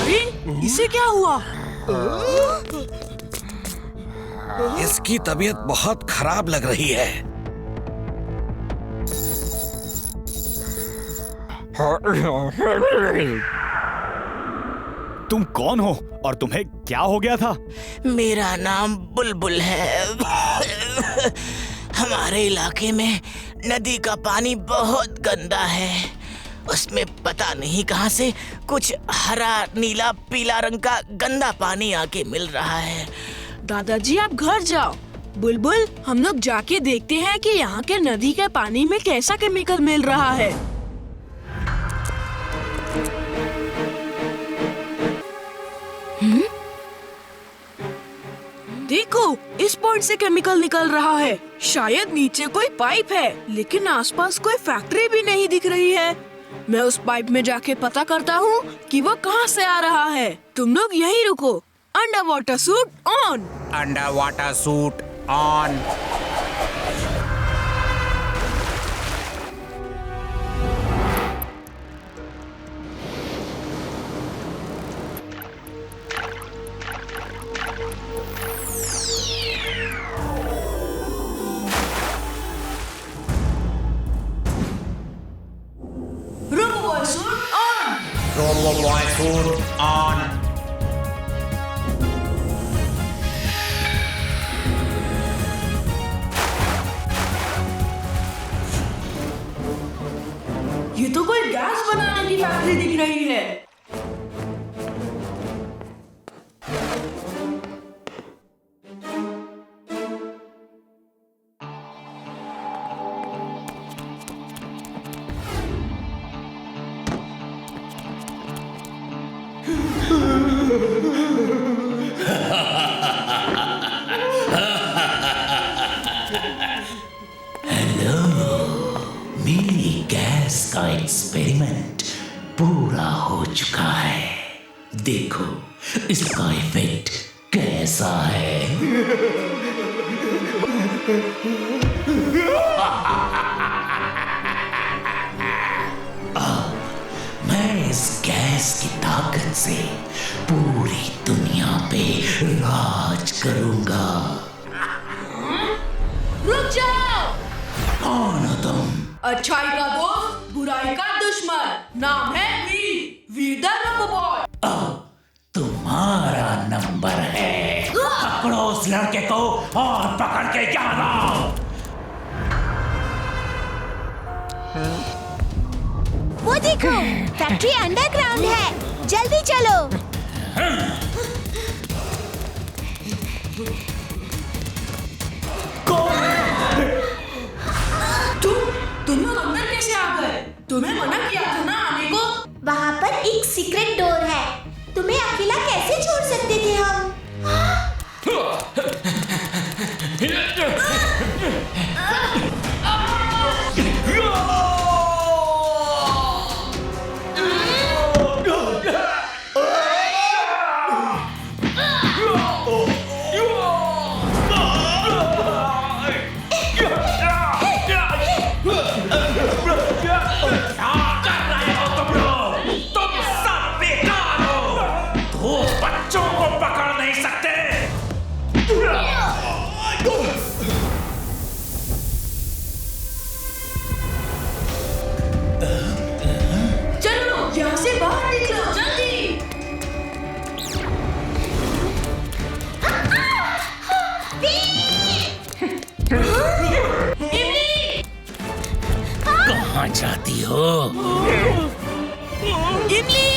अरे इसे क्या हुआ? इसकी तबीयत बहुत खराब लग रही है। तुम कौन हो और तुम्हें क्या हो गया था? मेरा नाम बुलबुल है। हमारे इलाके में नदी का पानी बहुत गंदा है। उसमें पता नहीं कहां से कुछ हरा नीला पीला रंग का गंदा पानी आके मिल रहा है। दादाजी आप घर जाओ। बुलबुल हम लोग जाके देखते हैं कि यहाँ के नदी के पानी में कैसा केमिकल मिल रहा है। देखो इस पॉइंट से केमिकल निकल रहा है। शायद नीचे कोई पाइप है, लेकिन आसपास कोई फैक्ट्री भी नहीं दिख रही है। मैं उस पाइप में जाके पता करता हूँ कि वो कहाँ से आ रहा है। तुम लोग यहीं रुको। Under water suit on. Under water suit on. Robo suit on. Robo boy suit on. ये तो कोई गैस बनाने की फैक्ट्री दिख रही है। मेरी गैस का एक्सपेरिमेंट पूरा हो चुका है। देखो इसका इफेक्ट कैसा है। अब मैं इस गैस की ताकत से पूरी दुनिया पे राज करूंगा। रुक जाओ। कौन हो तुम? अच्छाई का दोस्त, बुराई का दुश्मन। नाम है वीर द रोबो बॉय। अब तुम्हारा नंबर है। पकड़ो उस लड़के को और पकड़ के यहाँ लाओ। वो देखो फैक्ट्री अंडरग्राउंड है। जल्दी चलो। तुम लोग अंदर कैसे आ गए? तुम्हें मना किया था ना आने को। वहाँ पर एक सीक्रेट डोर है। तुम्हें अकेला कैसे छोड़ सकते थे हम? कहाँ जाती हो? इमली!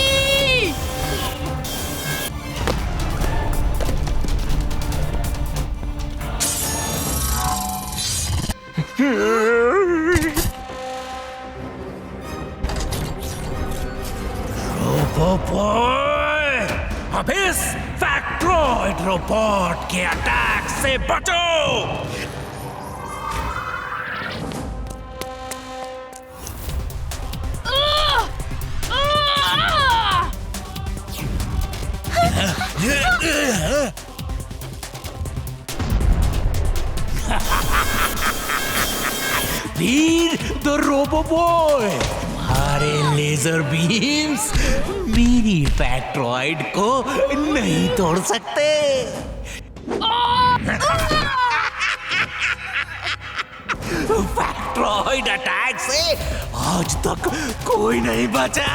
रोबोबॉय, अब इस फैक्ट्रॉइड रोबोट के अटैक से बचो। वीर द रोबोबॉय, तुम्हारे लेजर बीम्स मेरी फैक्ट्रॉइड को नहीं तोड़ सकते। फैक्ट्रॉइड अटैक से आज तक कोई नहीं बचा।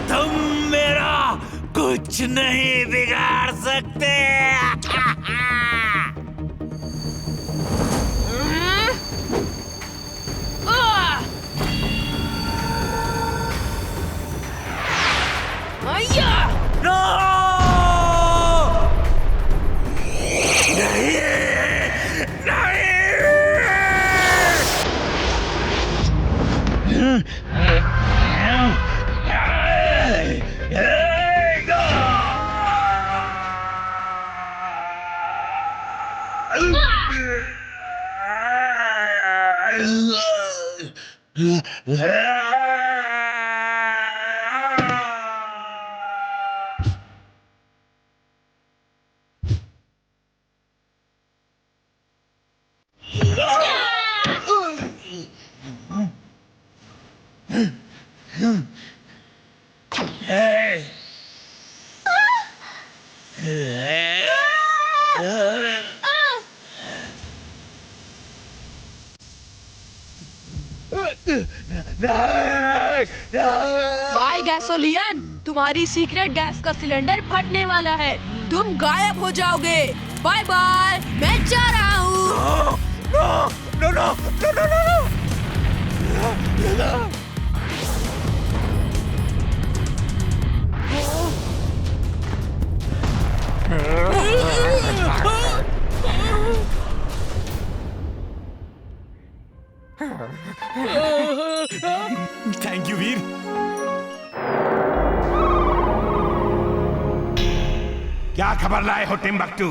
तुम मेरा कुछ नहीं बिगाड़ सकते। नो! नहीं! बाय गैसोलियन, तुम्हारी सीक्रेट गैस का सिलेंडर फटने वाला है। तुम गायब हो जाओगे। बाय बाय, मैं जा रहा हूँ। थैंक यू वीर। क्या खबर लाए हो टिम्बक्टू?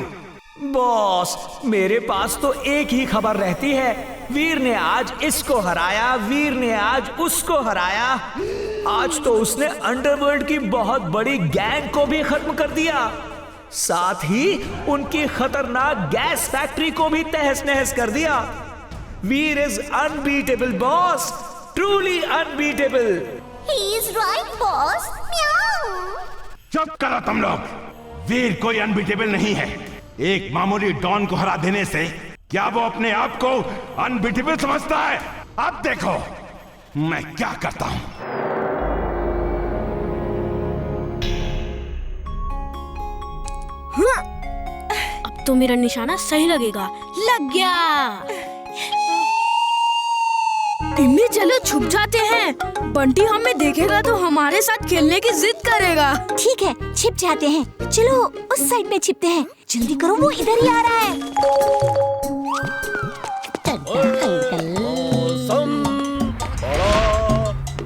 बॉस, मेरे पास तो एक ही खबर रहती है। वीर ने आज इसको हराया, वीर ने आज उसको हराया। आज तो उसने अंडरवर्ल्ड की बहुत बड़ी गैंग को भी खत्म कर दिया, साथ ही उनकी खतरनाक गैस फैक्ट्री को भी तहस नहस कर दिया। Veer is unbeatable boss, truly unbeatable. He is right, boss. Meow. चुप करो तुम लोग। वीर कोई अनबीटेबल नहीं है। एक मामूली डॉन को हरा देने से क्या वो अपने आप को अनबीटेबल समझता है? अब देखो मैं क्या करता हूं। अब तो मेरा निशाना सही लगेगा। लग गया। टिम्मी, चलो छुप जाते हैं। बंटी हमें देखेगा तो हमारे साथ खेलने की जिद करेगा। ठीक है, छिप जाते हैं। चलो उस साइड में छिपते हैं। जल्दी करो, वो इधर ही आ रहा है।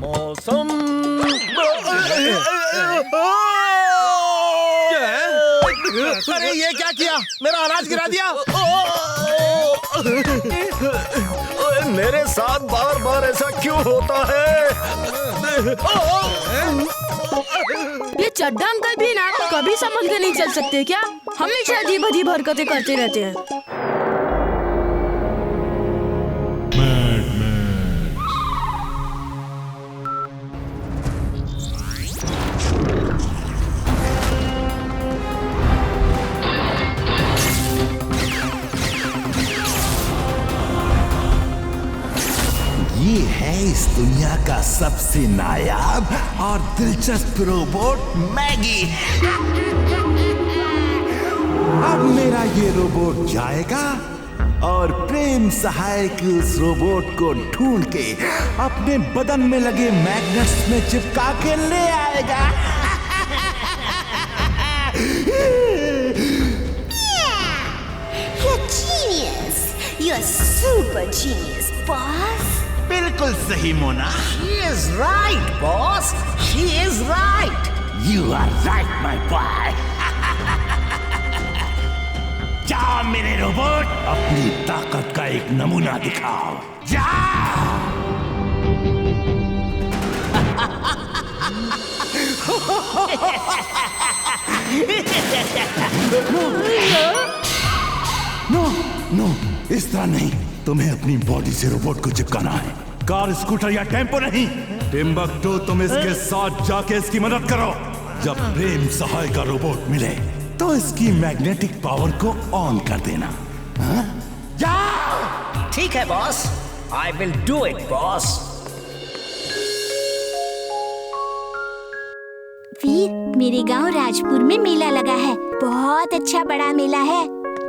मौसम अरे ये क्या किया? मेरा अनाज गिरा दिया। मेरे साथ बार बार ऐसा क्यों होता है? ये चड्डा अंकल भी ना कभी समझ के नहीं चल सकते क्या? हमेशा अजीब अजीब हरकतें करते रहते हैं। ये है इस दुनिया का सबसे नायाब और दिलचस्प रोबोट मैगी। अब मेरा ये रोबोट जाएगा और प्रेम सहायक उस रोबोट को ढूंढ के अपने बदन में लगे मैग्नेट्स में चिपका के ले आएगा। You're genius. You're super genius, boss. बिल्कुल सही Mona. She is right, boss. She is right. You are right, my boy. जाओ मेरे रोबोट, अपनी ताकत का एक नमूना दिखाओ। जाओ। नो, इस तरह नहीं। तुम्हें अपनी बॉडी से रोबोट को चिपकाना है, कार, स्कूटर या टेम्पो नहीं। टिम्बकटू, तुम इसके साथ जाके इसकी मदद करो। जब प्रेम सहाय का रोबोट मिले तो इसकी मैग्नेटिक पावर को ऑन कर देना। हाँ? जाओ। ठीक है boss, I will do it boss. Veer, मेरे गांव राजपुर में मेला लगा है। बहुत अच्छा बड़ा मेला है,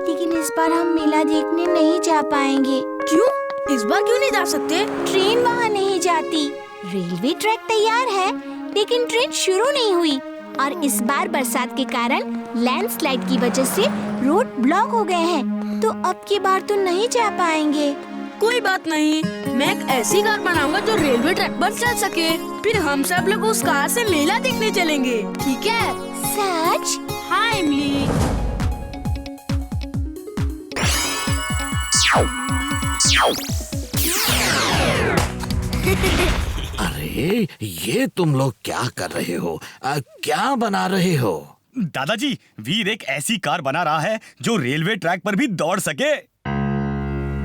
लेकिन इस बार हम मेला देखने नहीं जा पाएंगे। क्यों? इस बार क्यों नहीं जा सकते? ट्रेन वहाँ नहीं जाती। रेलवे ट्रैक तैयार है, लेकिन ट्रेन शुरू नहीं हुई। और इस बार बरसात के कारण लैंडस्लाइड की वजह से रोड ब्लॉक हो गए हैं, तो अब की बार तो नहीं जा पाएंगे। कोई बात नहीं, मैं एक ऐसी कार बनाऊंगा जो रेलवे ट्रैक पर चल सके। फिर हम सब लोग उस कार से मेला देखने चलेंगे, ठीक है? सच? हाँ इमली। अरे ये तुम लोग क्या कर रहे हो? क्या बना रहे हो? दादाजी, वीर एक ऐसी कार बना रहा है जो रेलवे ट्रैक पर भी दौड़ सके।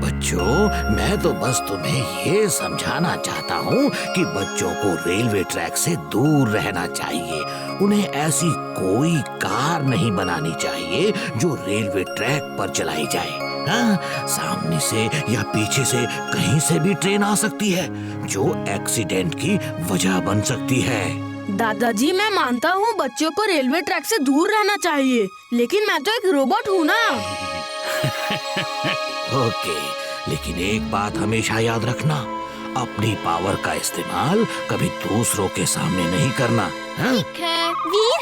बच्चों, मैं तो बस तुम्हें ये समझाना चाहता हूँ कि बच्चों को रेलवे ट्रैक से दूर रहना चाहिए। उन्हें ऐसी कोई कार नहीं बनानी चाहिए जो रेलवे ट्रैक पर चलाई जाए। हाँ, सामने से या पीछे से कहीं से भी ट्रेन आ सकती है जो एक्सीडेंट की वजह बन सकती है। दादाजी, मैं मानता हूँ बच्चों को रेलवे ट्रैक से दूर रहना चाहिए, लेकिन मैं तो एक रोबोट हूँ ना। ओके, लेकिन एक बात हमेशा याद रखना, अपनी पावर का इस्तेमाल कभी दूसरों के सामने नहीं करना। ठीक है। वीर,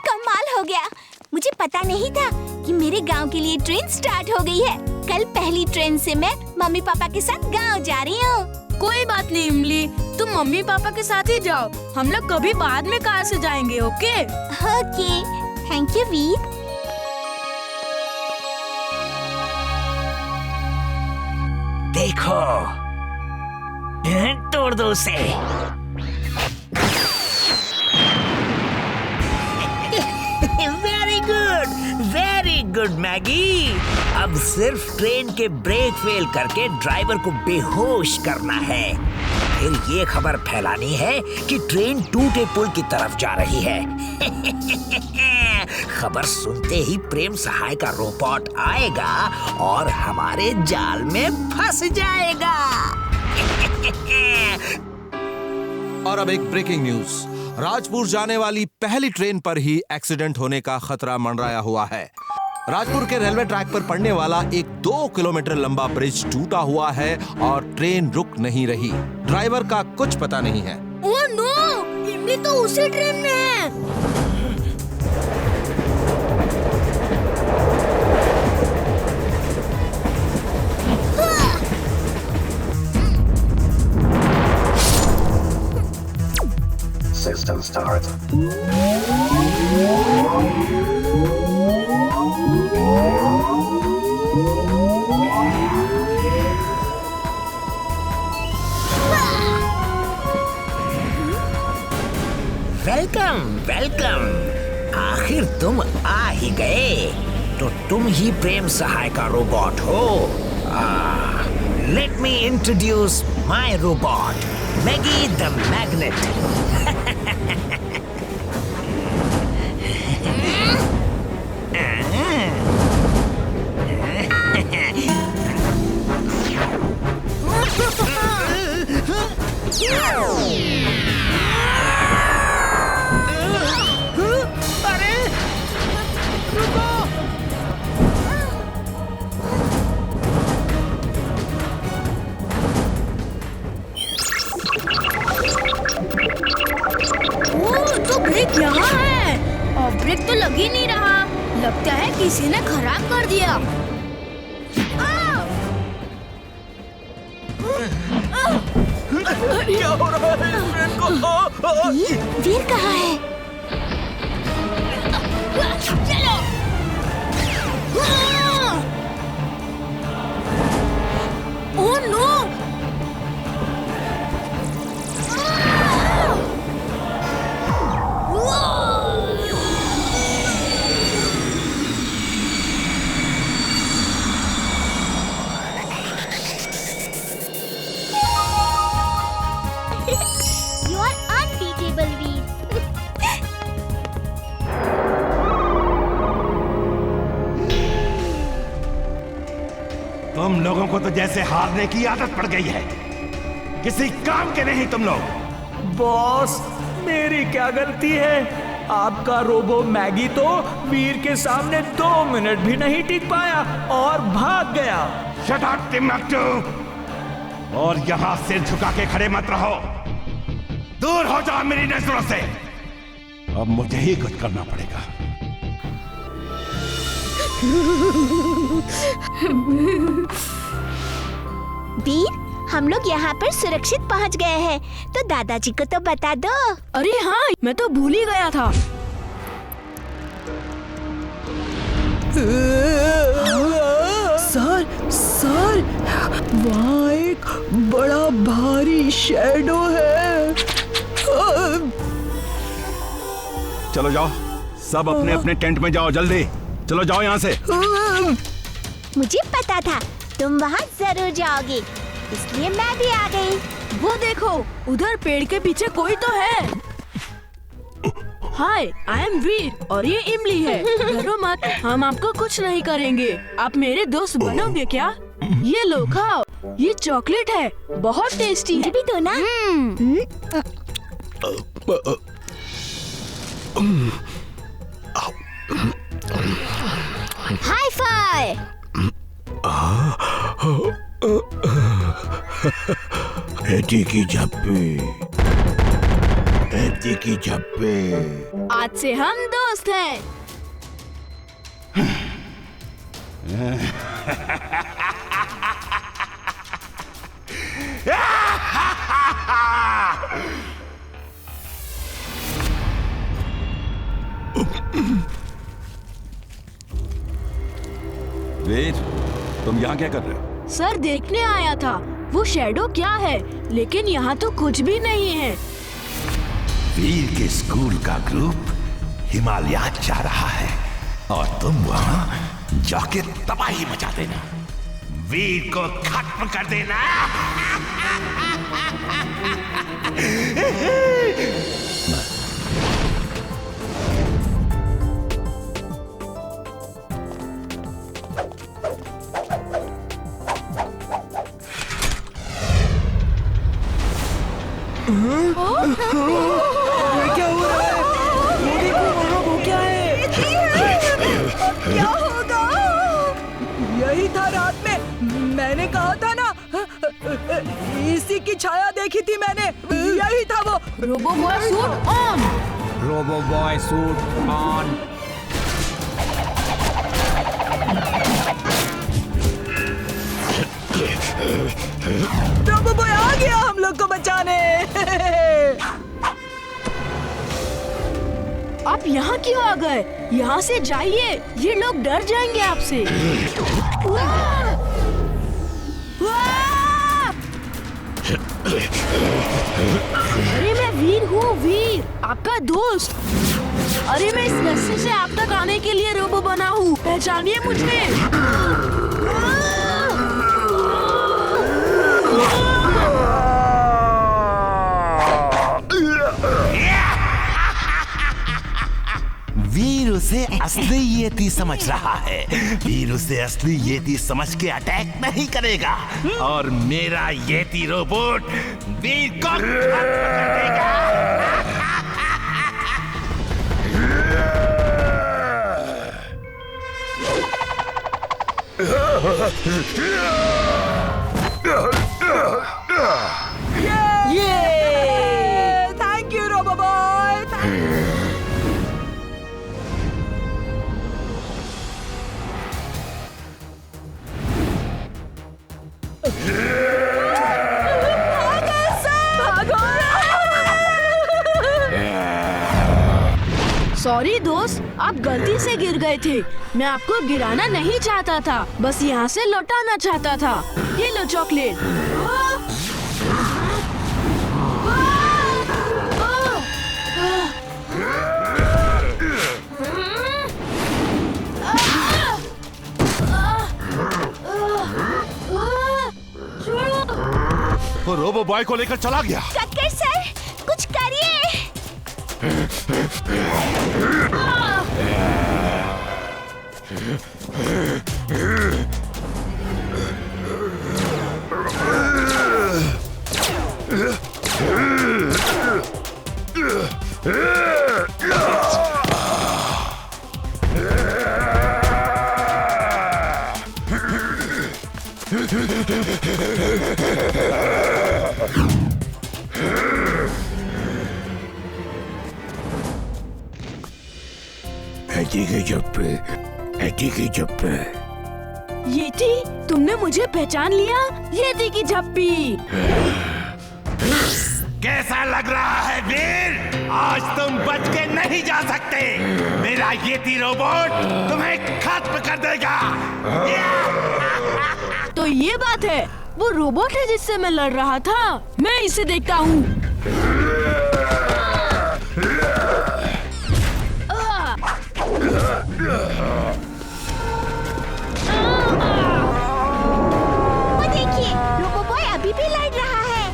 कमाल हो गया। मुझे पता नहीं था कि मेरे गांव के लिए ट्रेन स्टार्ट हो गई है। कल पहली ट्रेन से मैं मम्मी पापा के साथ गांव जा रही हूँ। कोई बात नहीं इमली, तुम मम्मी पापा के साथ ही जाओ। हम लोग कभी बाद में कार से जाएंगे, ओके? ओके, थैंक यू वीर। देखो, तोड़ दो उसे। Very good Maggi. अब सिर्फ ट्रेन के ब्रेक फेल करके ड्राइवर को बेहोश करना है। फिर ये खबर फैलानी है कि ट्रेन टूटे पुल की तरफ जा रही है। खबर सुनते ही प्रेम सहाय का रोबोट आएगा और हमारे जाल में फंस जाएगा। और अब एक ब्रेकिंग न्यूज। राजपुर जाने वाली पहली ट्रेन पर ही एक्सीडेंट होने का खतरा मंडराया हुआ है। राजपुर के रेलवे ट्रैक पर पड़ने वाला एक 2 किलोमीटर लंबा ब्रिज टूटा हुआ है और ट्रेन रुक नहीं रही। ड्राइवर का कुछ पता नहीं है। ओह नो, इमली तो उसी ट्रेन में है। System start. वेलकम वेलकम, आखिर तुम आ ही गए। तो तुम ही प्रेम सहाय का रोबोट हो। Let me introduce my robot, Maggie the magnet. Break यहाँ है और ब्रेक तो लग ही नहीं रहा। लगता है किसी ने खराब कर दिया। क्या हो रहा है इस ट्रेन को? वीर कहाँ है? चलो। Oh no! को तो जैसे हारने की आदत पड़ गई है, किसी काम के नहीं तुम लोग। बॉस, मेरी क्या गलती है? आपका रोबो मैगी तो वीर के सामने 2 मिनट भी नहीं टिक पाया और भाग गया। शट अप टिम्बक्टू, और यहां सिर झुका के खड़े मत रहो। दूर हो जाओ मेरी नजरों से। अब मुझे ही कुछ करना पड़ेगा। वीर, हम लोग यहाँ पर सुरक्षित पहुँच गए हैं, तो दादाजी को तो बता दो। अरे हाँ, मैं तो भूल ही गया था। सर, वहाँ एक बड़ा भारी शैडो है। चलो जाओ, सब अपने अपने टेंट में जाओ, जल्दी चलो जाओ यहाँ से। मुझे पता था तुम वहाँ जरूर जाओगे, इसलिए मैं भी आ गई। वो देखो, उधर पेड़ के पीछे कोई तो है। हाय, आई एम वीर और ये इमली है। डरो मत, हम आपको कुछ नहीं करेंगे। आप मेरे दोस्त बनोगे क्या? ये लो खाओ, ये चॉकलेट है, बहुत टेस्टी है। भी तो ना। Hi fi. एटी की झप्पी। आज से हम दोस्त हैं। वीर, तुम यहाँ क्या कर रहे हो? सर, देखने आया था वो शैडो क्या है, लेकिन यहाँ तो कुछ भी नहीं है। वीर के स्कूल का ग्रुप हिमालयात जा रहा है और तुम वहाँ जाके तबाही मचा देना, वीर को खत्म कर देना। क्या हो रहा है? वो देखो, वहाँ वो क्या है? क्या होगा? यही था रात में, मैंने कहा था ना, इसी की छाया देखी थी मैंने। यही था वो। Robo boy suit on. Robo boy suit on. Robo boy आ गया हम लोग को बचाने। आप यहाँ क्यों आ गए? यहाँ से जाइए, ये लोग डर जाएंगे आपसे। अरे मैं वीर हूँ, वीर, आपका दोस्त। अरे मैं इस रस्ते से आप तक आने के लिए रोबो बना हूँ, पहचानिए मुझे। वीर उसे असली येती समझ रहा है। वीर उसे असली येती समझ के अटैक नहीं करेगा और मेरा येती रोबोट वीर को खत्म कर देगा। Thank you robo boy. Sorry दोस्त, आप गलती से गिर गए थे। मैं आपको गिराना नहीं चाहता था, बस यहाँ से लौटाना चाहता था। ये लो चॉकलेट। वो रोबो बॉय को लेकर चला गया। कटकर सर, कुछ करिए। येटी, तुमने मुझे पहचान लिया? येटी की झप्पी। कैसा लग रहा है वीर? आज तुम बच के नहीं जा सकते। मेरा येती रोबोट तुम्हें खत्म कर देगा। तो ये बात है, वो रोबोट है जिससे मैं लड़ रहा था। मैं इसे देखता हूँ। वो देखिए, रोबो बॉय अभी भी लड़ रहा है।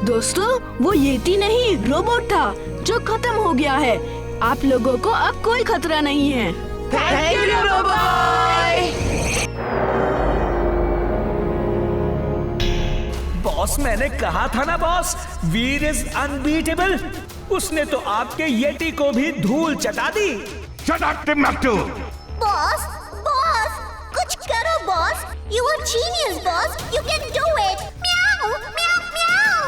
दोस्तों, वो येटी नहीं, रोबोट था जो खत्म हो गया है। आप लोगों को अब कोई खतरा नहीं है। Thank you robot. बॉस, मैंने कहा था ना बॉस, वीर इज अनबीटेबल। उसने तो आपके येटी को भी धूल चटा दी। Shut up Timbuktu. Boss, boss, कुछ करो boss. You are genius, boss. You can do it. Meow, meow, meow.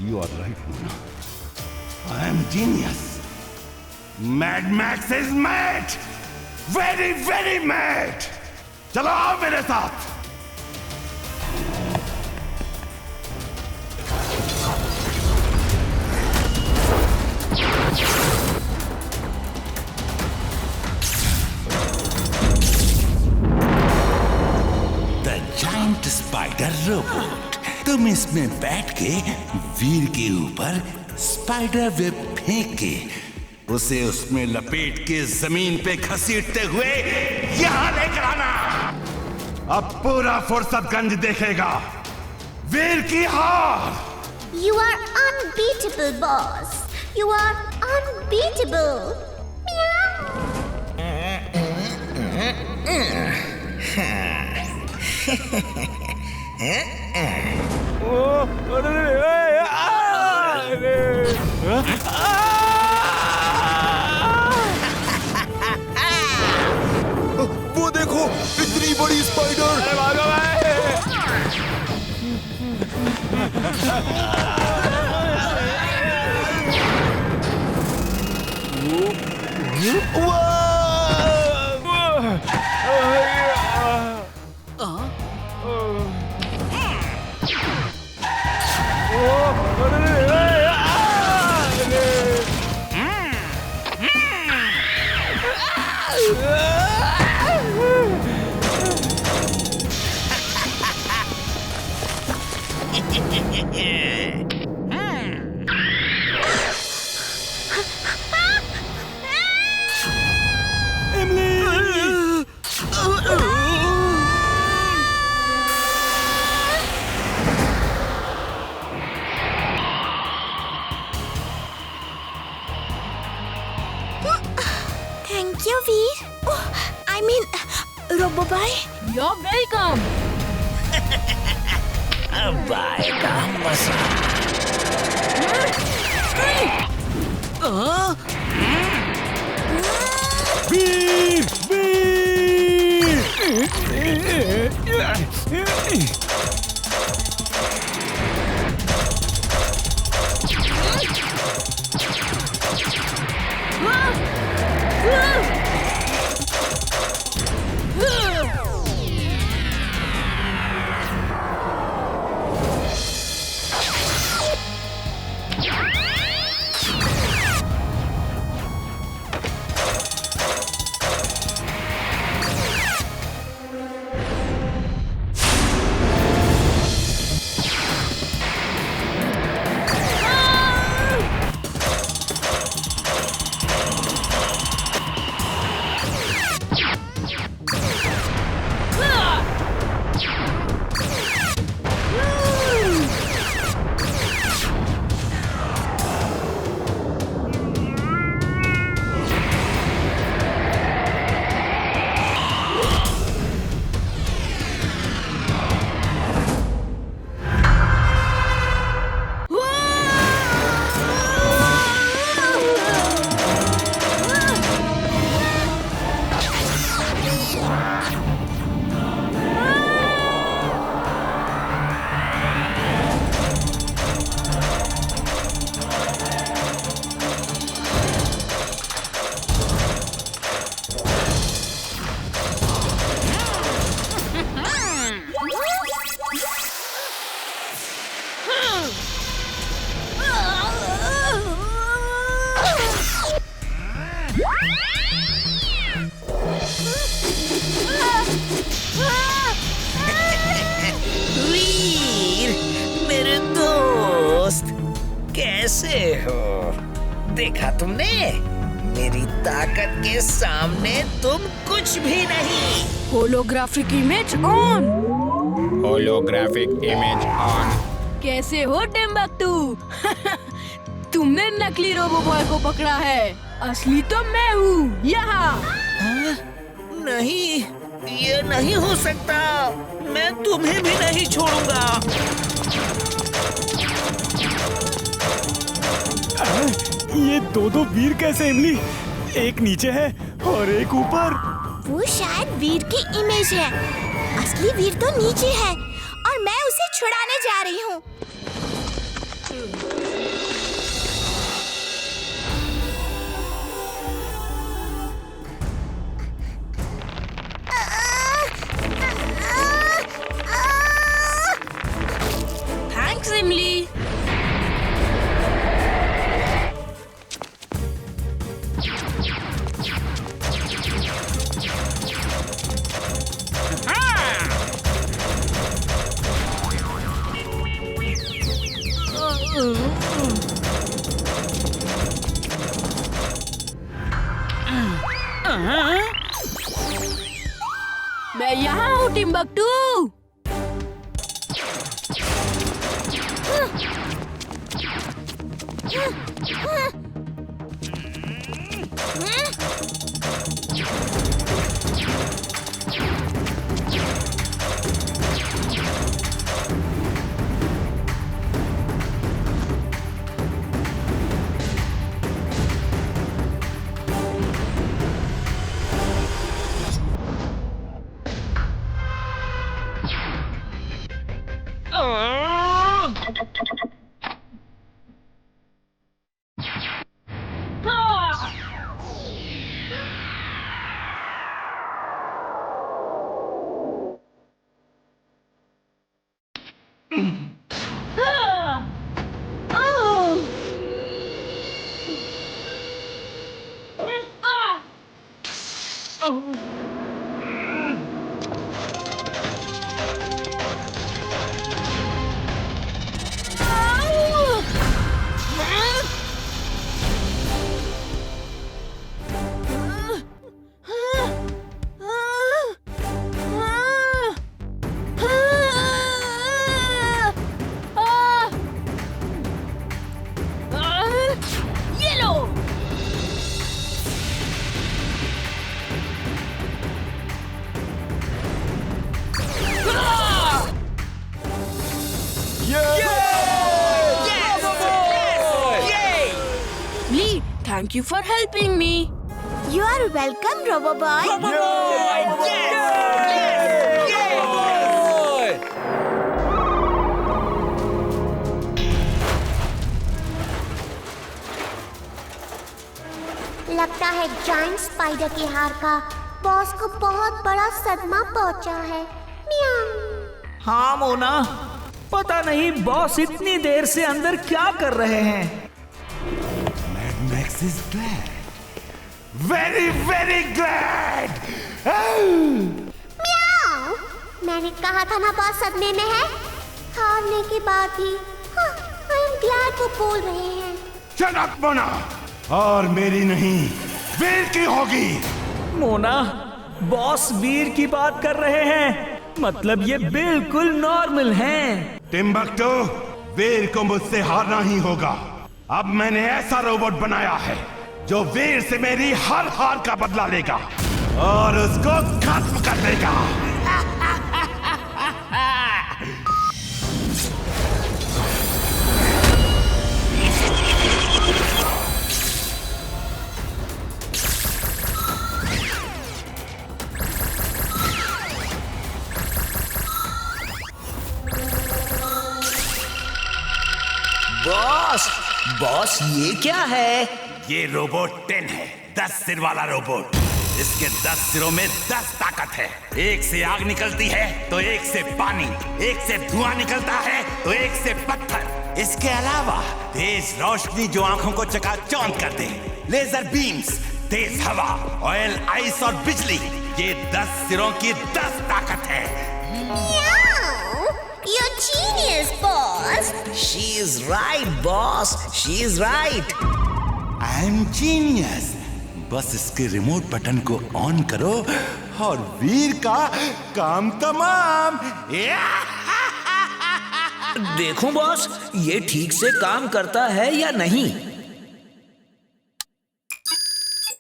You are right, Luna. I am genius. Mad Max is mad. Very, very mad. चलो आओ मेरे साथ। Giant spider robot, तुम इसमें बैठ के वीर के ऊपर स्पाइडर वेब फेंक के उसे उसमें लपेट के जमीन पे घसीटते हुए यहाँ लेकर आना। अब पूरा फुर्सतगंज देखेगा वीर की हार। You are unbeatable, boss. You are unbeatable. वो देखो, इतनी बड़ी spider. Thank you, Veer. Oh, I mean, Robobai. You're welcome. अब आएगा मजा। वीर मेरे दोस्त, कैसे हो? देखा तुमने? मेरी ताकत के सामने तुम कुछ भी नहीं। Holographic image on. Holographic image on. कैसे हो टिम्बकटू? तुमने नकली रोबो बॉय को पकड़ा है, असली तो मैं हूँ यहाँ। नहीं, ये नहीं हो सकता। मैं तुम्हें भी नहीं छोड़ूंगा। ये दो वीर कैसे इमली? एक नीचे है और एक ऊपर। वो शायद वीर की इमेज है। असली वीर तो नीचे है और मैं उसे छुड़ाने जा रही हूँ। थैंक्स इमली। मैं यहाँ हूँ Timbuktu. Thank you for helping me. You are welcome robo boy. लगता है जायंट स्पाइडर की हार का बॉस को बहुत बड़ा सदमा पहुंचा है। मियाऊ। हाँ मोना, पता नहीं बॉस इतनी देर से अंदर क्या कर रहे हैं। Mad Max is glad. Very, very glad. मियाऊ। मैंने कहा था ना बॉस सदमे में है। हारने के बाद भी आई एम ग्लैड वो बोल रहे हैं। Shut up, Mona. और मेरी नहीं, वीर की होगी। मोना, बॉस वीर की बात कर रहे हैं, मतलब ये बिल्कुल नॉर्मल हैं। टिम्बक्टू, वीर को मुझसे हारना ही होगा। अब मैंने ऐसा रोबोट बनाया है जो वीर से मेरी हर हार का बदला लेगा और उसको खत्म कर देगा। बॉस ये क्या है? ये रोबोट 10 है, 10 सिर वाला रोबोट। इसके 10 सिरों में 10 ताकत है। एक से आग निकलती है तो एक से पानी, एक से धुआं निकलता है तो एक से पत्थर। इसके अलावा तेज रोशनी जो आंखों को चकाचौंध कर दे, लेजर बीम्स, तेज हवा, ऑयल, आइस और बिजली, ये 10 सिरों की 10 ताकत है। You're genius, boss. She is right, boss. She is right. I am genius. बस इसके रिमोट बटन को ऑन करो और वीर का काम तमाम। देखो बॉस, ये ठीक से काम करता है या नहीं?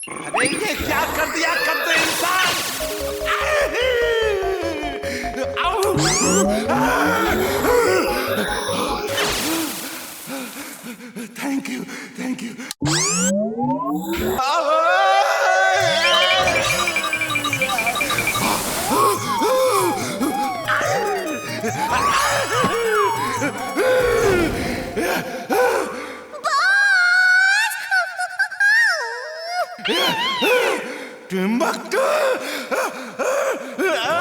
अरे ये क्या कर दिया कद्दू इंसान! Thank you, thank you.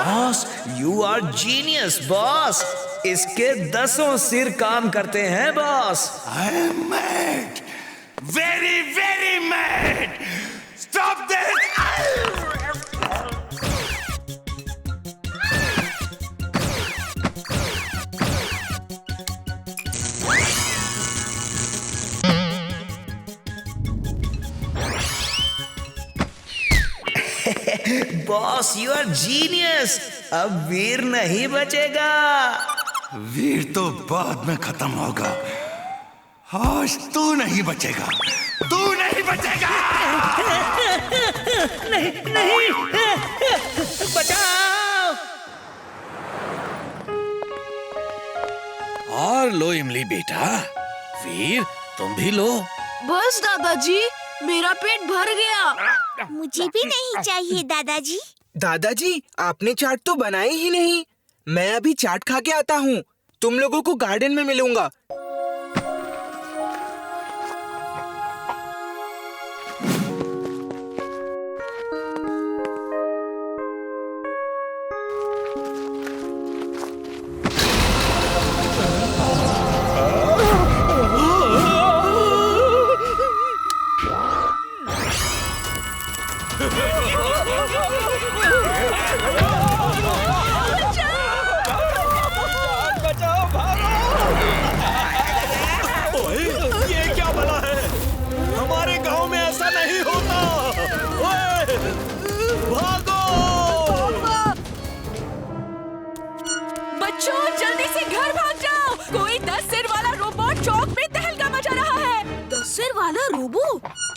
Boss, you are genius boss. इसके 10 सिर काम करते हैं boss. I am mad, very, very mad. Stop this! Boss, you are genius. अब वीर नहीं बचेगा। वीर तो बाद में खत्म होगा, आज तू नहीं बचेगा, तू नहीं बचेगा। नहीं, नहीं, बचाओ। और लो इमली बेटा, वीर तुम भी लो। बस दादाजी, मेरा पेट भर गया। मुझे भी नहीं चाहिए दादाजी। दादाजी, आपने चाट तो बनाई ही नहीं। मैं अभी चाट खा के आता हूँ। तुम लोगों को गार्डन में मिलूंगा।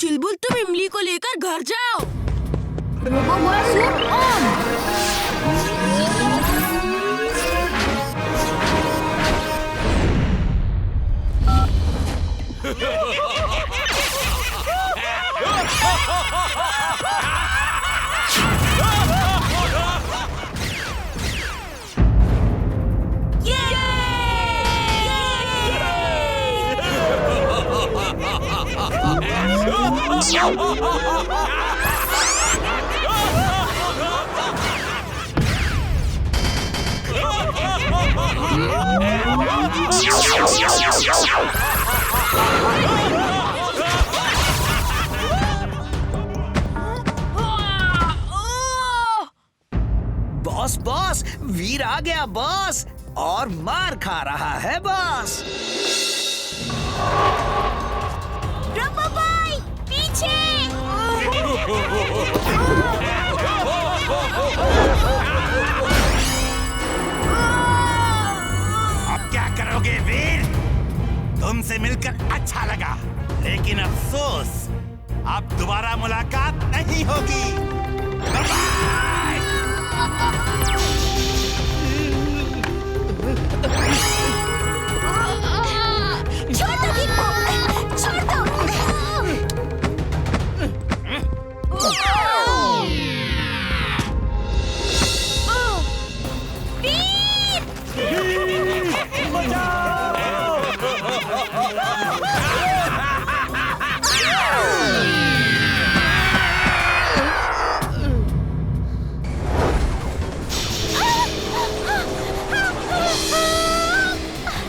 चिलबुल, तुम इमली को लेकर घर जाओ। Robo boy suit on. Boss boss, Veer आ गया बॉस, और मार खा रहा है बॉस। रोबोबॉय, पीछे! अब क्या करोगे वीर? तुमसे मिलकर अच्छा लगा, लेकिन अफसोस अब दोबारा मुलाकात नहीं होगी। छोड़ दो वीर, छोड़ दो।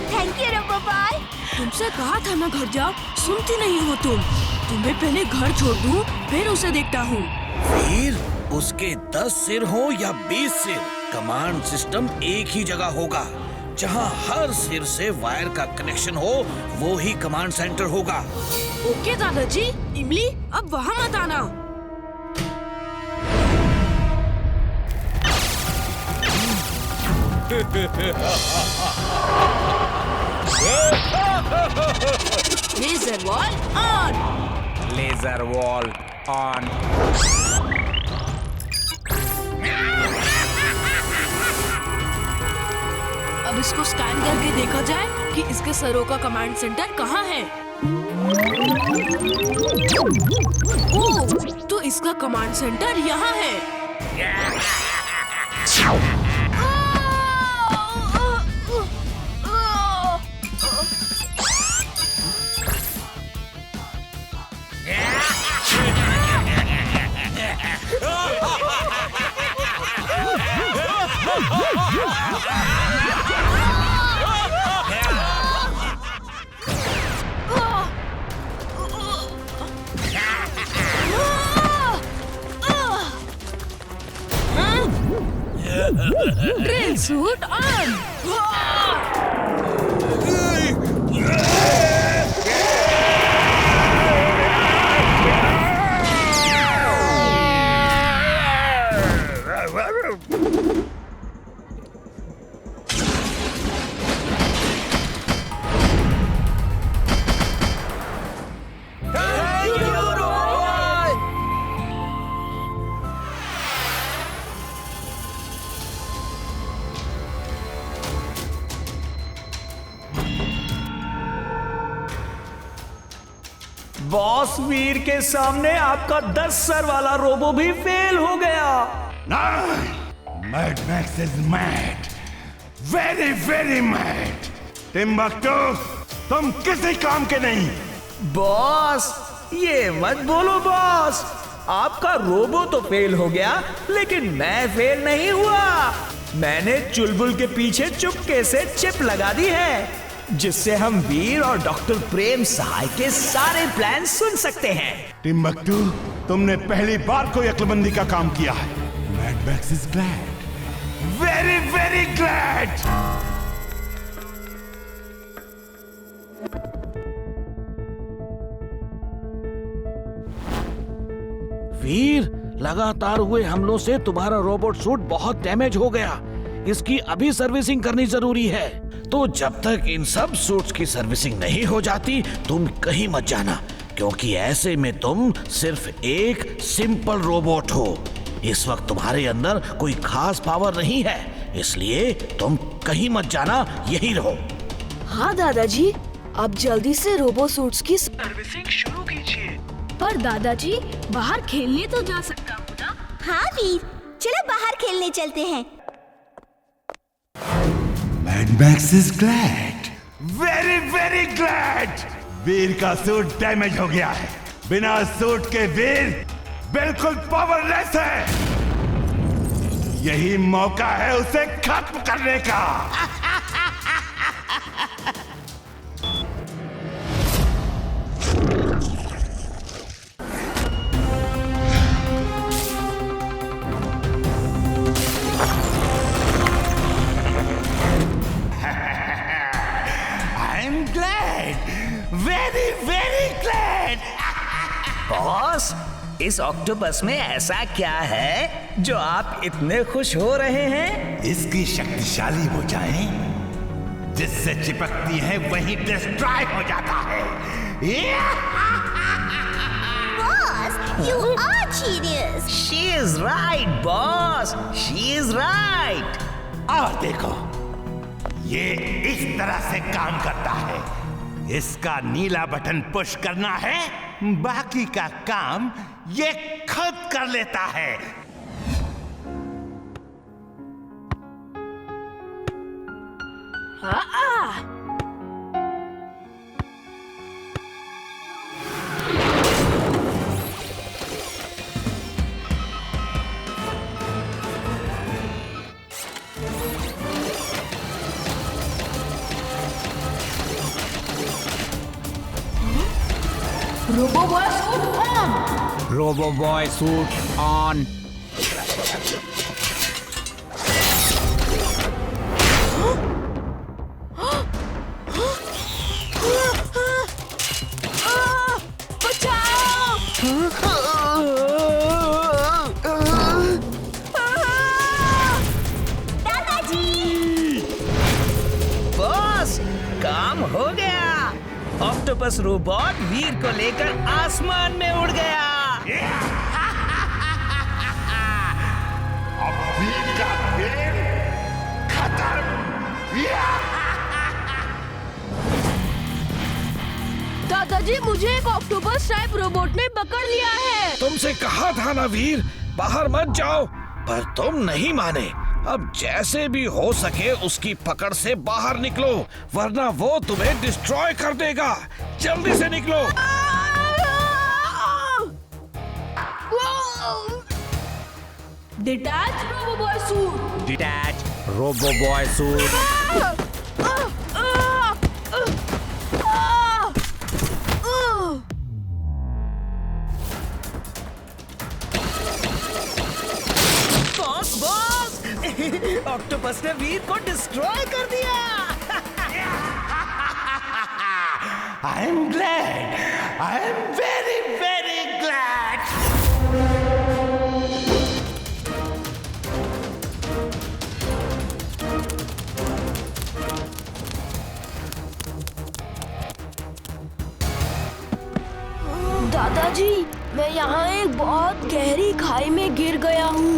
Thank you robo boy. तुमसे कहा था ना घर जाओ, सुनती नहीं हो तुम। तुम्हें पहले घर छोड़ दूं, फिर उसे देखता हूँ। वीर, उसके 10 सिर हो या 20 सिर, कमांड सिस्टम एक ही जगह होगा। जहाँ हर सिर से वायर का कनेक्शन हो, वो ही कमांड सेंटर होगा। ओके दादाजी। इमली, अब वहाँ मत आना। Laser wall on. Laser wall on. अब इसको स्कैन करके देखा जाए कि इसके सरों का कमांड सेंटर कहाँ है। ओह, तो इसका कमांड सेंटर यहाँ है। Drill suit on. बॉस, वीर के सामने आपका 10 सर वाला रोबो भी फेल हो गया। Mad Max is mad, very very mad. Timbuktu, तुम किसी काम के नहीं। बॉस, ये मत बोलो बॉस। आपका रोबो तो फेल हो गया, लेकिन मैं फेल नहीं हुआ। मैंने चुलबुल के पीछे चुपके से चिप लगा दी है, जिससे हम वीर और डॉक्टर प्रेम सहाय के सारे प्लान सुन सकते हैं। टिम्बक्टू, तुमने पहली बार कोई अक्लमंदी का काम किया है। Mad Max is glad, very very glad. वीर, लगातार हुए हमलों से तुम्हारा रोबोट सूट बहुत डैमेज हो गया। इसकी अभी सर्विसिंग करनी जरूरी है। तो जब तक इन सब सूट्स की सर्विसिंग नहीं हो जाती, तुम कहीं मत जाना, क्योंकि ऐसे में तुम सिर्फ एक सिंपल रोबोट हो। इस वक्त तुम्हारे अंदर कोई खास पावर नहीं है, इसलिए तुम कहीं मत जाना, यही रहो। हाँ दादाजी, अब जल्दी से रोबो सूट्स की सर्विसिंग शुरू कीजिए। पर दादाजी, बाहर खेलने तो जा सकता हूँ ना? हाँ वीर, चलो बाहर खेलने चलते हैं। Mad Max is glad, very very glad. वीर का सूट डैमेज हो गया है। बिना सूट के वीर बिल्कुल पावरलेस है। यही मौका है उसे खत्म करने का। I'm glad, very very glad. Boss, इस ऑक्टोपस में ऐसा क्या है जो आप इतने खुश हो रहे हैं? इसकी शक्तिशाली भुजाएं जिससे चिपकती है वही डिस्ट्रॉय हो जाता है। Boss, you are genius. She is right, boss. She is right. और देखो, ये इस तरह से काम करता है। इसका नीला बटन पुश करना है, बाकी का काम ये खुद कर लेता है। Robo boy suit on. Robo boy suit on. Boss, काम हो गया। ऑक्टोपस रोबोट वीर को लेकर आसमान में उड़ गया। अब वीर का खेल खत्म। दादाजी, मुझे एक ऑक्टोपस टाइप रोबोट ने पकड़ लिया है। तुमसे कहा था ना वीर, बाहर मत जाओ, पर तुम नहीं माने। अब जैसे भी हो सके उसकी पकड़ से बाहर निकलो, वरना वो तुम्हें डिस्ट्रॉय कर देगा। जल्दी से निकलो। Detach robo boy suit. Detach robo boy suit. Boss boss, octopus ने वीर को डिस्ट्रॉय कर दिया। I am glad. I am very very glad. दादाजी, मैं यहाँ एक बहुत गहरी खाई में गिर गया हूँ।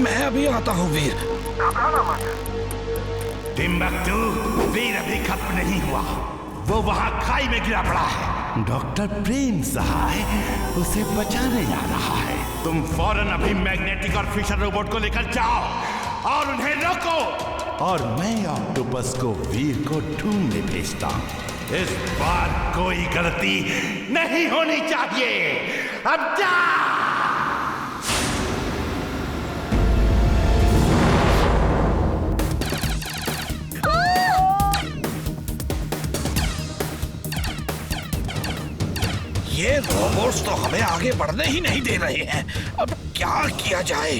मैं अभी आता हूँ वीर। टिम्बकटू, वीर अभी खत्म नहीं हुआ, वो वहाँ खाई में गिरा पड़ा है। डॉक्टर प्रेम सहाय उसे बचाने जा रहा है। तुम फौरन अभी मैग्नेटिक और फिशर रोबोट को लेकर जाओ और उन्हें रोको। और मैं ऑक्टोपस को वीर को ढूंढने भेजता हूँ। इस बार कोई गलती नहीं होनी चाहिए। अब जा। ये रोबोट्स तो हमें आगे बढ़ने ही नहीं दे रहे हैं। अब क्या किया जाए?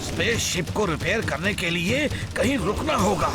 स्पेसशिप को रिपेयर करने के लिए कहीं रुकना होगा।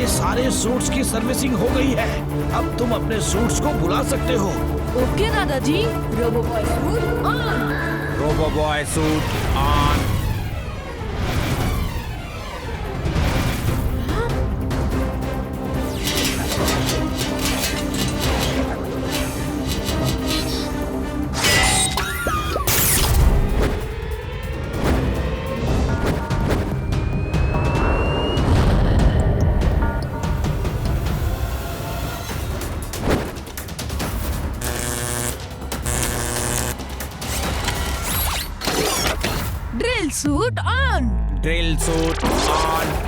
हमारे सारे सूट्स की सर्विसिंग हो गई है। अब तुम अपने सूट्स को बुला सकते हो। ओके दादाजी, robo boy suit on. Robo boy suit on. Drill suit on. Drill suit on.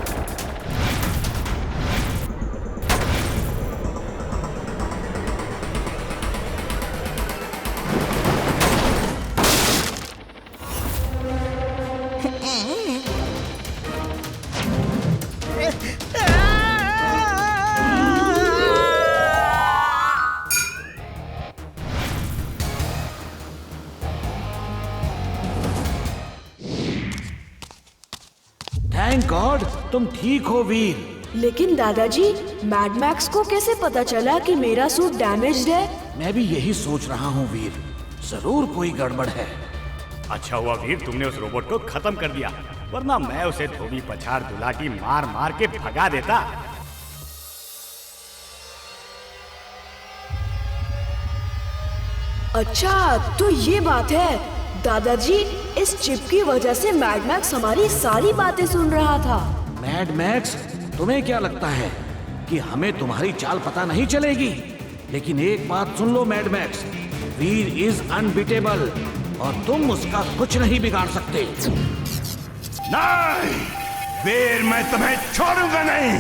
Thank God तुम ठीक हो वीर। लेकिन दादाजी, मैड मैक्स को कैसे पता चला कि मेरा सूट डैमेज्ड है? मैं भी यही सोच रहा हूँ वीर, जरूर कोई गड़बड़ है। अच्छा हुआ वीर तुमने उस रोबोट को खत्म कर दिया, वरना मैं उसे धोबी पछाड़ दुलाटी मार मार के भगा देता। अच्छा तो ये बात है दादाजी, इस चिप की वजह से मैड मैक्स हमारी सारी बातें सुन रहा था। मैड मैक्स, तुम्हें क्या लगता है कि हमें तुम्हारी चाल पता नहीं चलेगी? लेकिन एक बात सुन लो Mad Max, Veer is unbeatable और तुम उसका कुछ नहीं बिगाड़ सकते। नहीं, वीर मैं तुम्हें छोड़ूंगा नहीं।